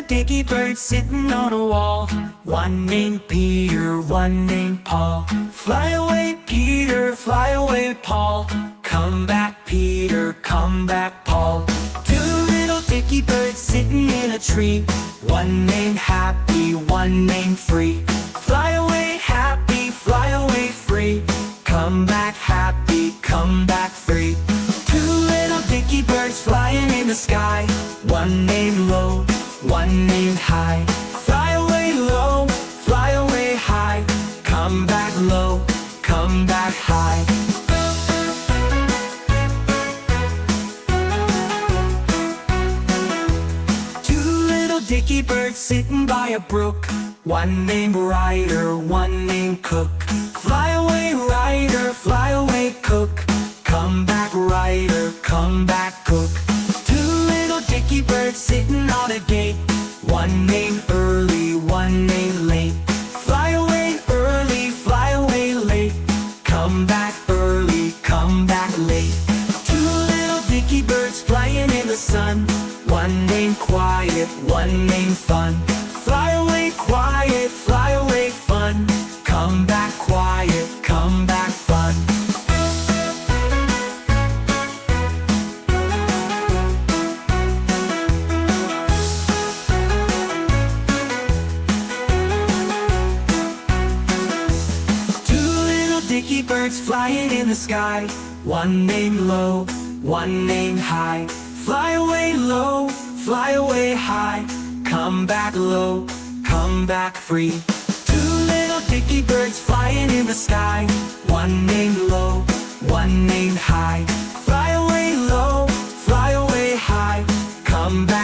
Dickey birds sitting on a wall. One named Peter, one named Paul. Fly away, Peter, fly away, Paul. Come back, Peter, come back, Paul. Two little Dickey birds sitting in a tree. One named Happy, one named Free. Fly away, Happy, fly away, Free. Come back, Happy, come back, Free. Two little Dickey birds flying in the sky. One named Low, one named High. Fly away low, fly away high. Come back low, come back high. Two little Dickey birds sitting by a brook. One named Ryder, one named Cook. Fly away Ryder, fly away Cook. Come back Ryder, come back Cook. Two little Dickey birds sitting on a gate. One named Early, one named Late. Fly away early, fly away late. Come back early, come back late. Two little Dickey birds flying in the sun. One named Quiet, one named Fun. Fly away quiet, fly away fun. Come back quiet, come back fun. Dickey birds flying in the sky. One named Low, one named High. Fly away low, fly away high. Come back low, come back free. Two little Dickey birds flying in the sky. One named Low, one named High. Fly away low, fly away high. Come back